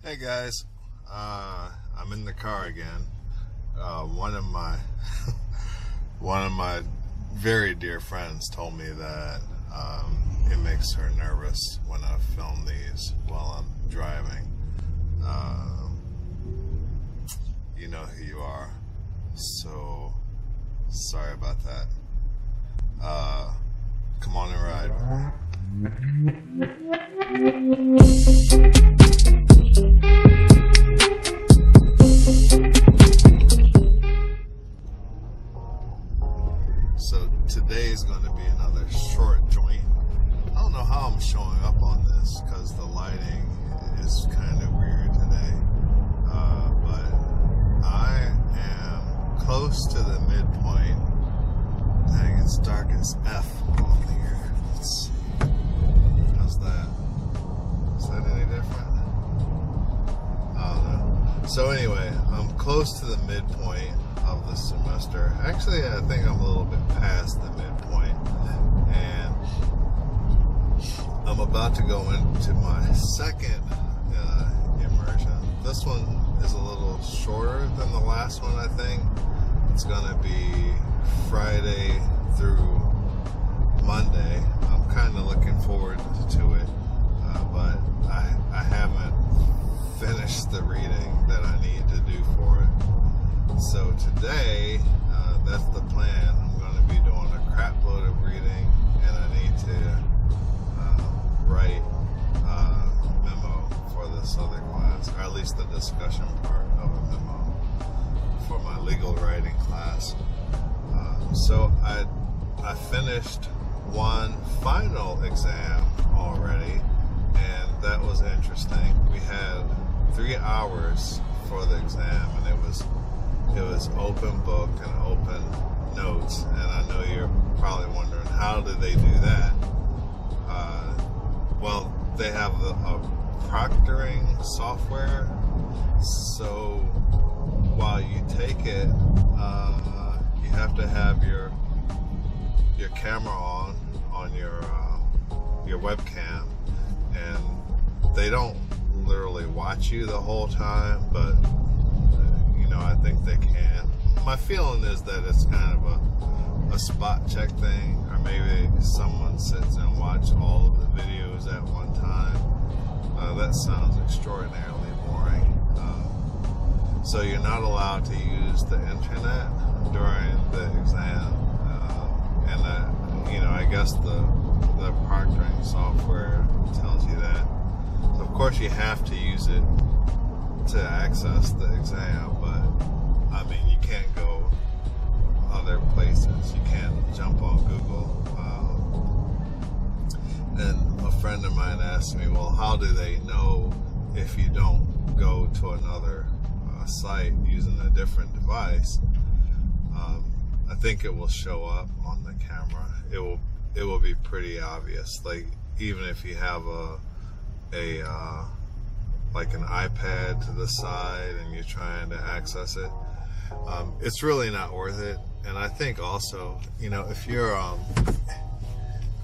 Hey guys, I'm in the car again. One of my one of my very dear friends told me that it makes her nervous when I film these while I'm driving. You know who you are, so sorry about that. Come on and ride. So today is going to be another short joint. I don't know how I'm showing up on this because the lighting is kind of weird today. But I am close to the midpoint. Dang, it's dark as F on here. Let's see. How's that? Is that any different? I don't know. So anyway, I'm close to the midpoint of the semester. Actually, I think I'm a little bit past the midpoint, and I'm about to go into my second immersion. This one is a little shorter than the last one. I think it's gonna be Friday through Monday. I'm kind of looking forward to it, but I haven't finished the reading that I need to do for it. So today, that's the plan. I'm going to be doing a crap load of reading, and I need to write a memo for this other class, or at least the discussion part of a memo for my legal writing class. So I finished one final exam already, and that was interesting. We had 3 hours for the exam, and it was open book and open notes. And I know you're probably wondering, how do they do that? Well, they have a proctoring software, so while you take it, you have to have your camera on your webcam, and they don't literally watch you the whole time, but I think they can. My feeling is that it's kind of a spot check thing, or maybe someone sits and watches all of the videos at one time. That sounds extraordinarily boring. So you're not allowed to use the internet during the exam, and I guess the proctoring software tells you that. So of course you have to use it to access the exam, but I mean, you can't go other places. You can't jump on Google. And a friend of mine asked me, well, how do they know if you don't go to another site using a different device? I think it will show up on the camera. It will be pretty obvious. Like, even if you have like an iPad to the side and you're trying to access it, it's really not worth it. And I think also, if you're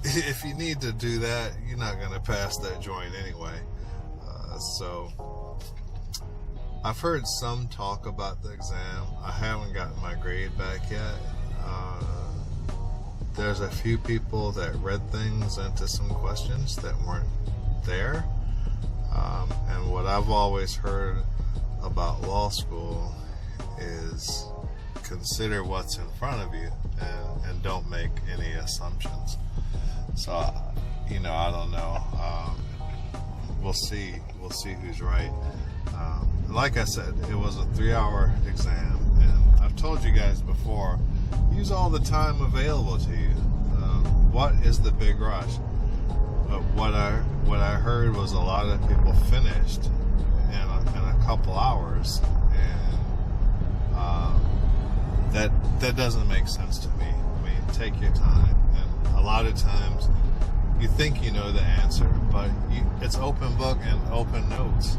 if you need to do that, you're not going to pass that joint anyway. So I've heard some talk about the exam. I haven't gotten my grade back yet. There's a few people that read things into some questions that weren't there. And what I've always heard about law school is consider what's in front of you, and don't make any assumptions. So, I don't know. We'll see who's right. Like I said, it was a 3-hour exam, and I've told you guys before, use all the time available to you. What is the big rush? What I heard was a lot of people finished in a couple hours, and that doesn't make sense to me. I mean, take your time. And a lot of times you think you know the answer, but it's open book and open notes.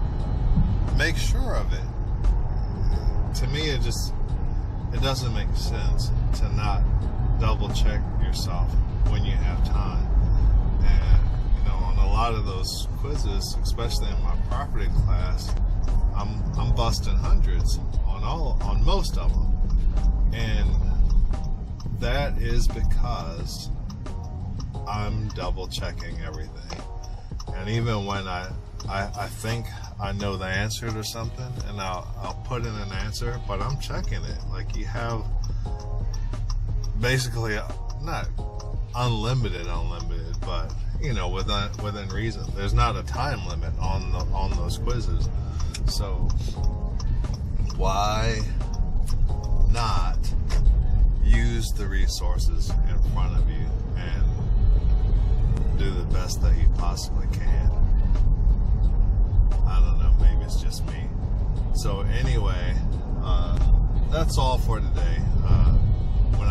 Make sure of it. To me, it doesn't make sense to not double check yourself when you have time. And on a lot of those quizzes, especially in my property class, I'm busting hundreds on most of them, and that is because I'm double checking everything. And even when I think I know the answer to something, and I'll put in an answer, but I'm checking it. Like, you have basically not unlimited, but within reason. There's not a time limit on those quizzes. So why not use the resources in front of you and do the best that you possibly can? I don't know, maybe it's just me. So anyway, that's all for today. When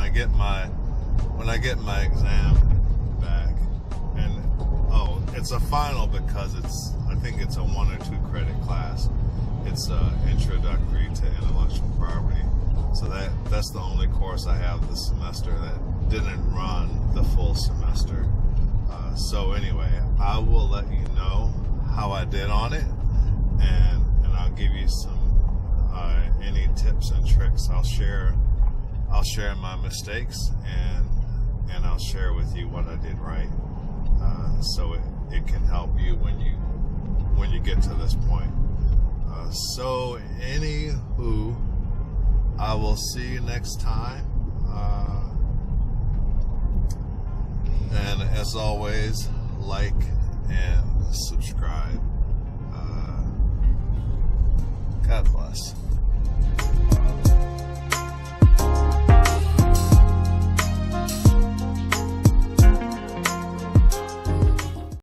I get my exam back, and it's a final because I think it's a 1 or 2 credit class. It's introductory to intellectual property. So that's the only course I have this semester that didn't run the full semester. So anyway, I will let you know how I did on it, and I'll give you some any tips and tricks. I'll share my mistakes, and I'll share with you what I did right, so it can help you when you get to this point. So anywho, I will see you next time. And as always, like and subscribe. God bless.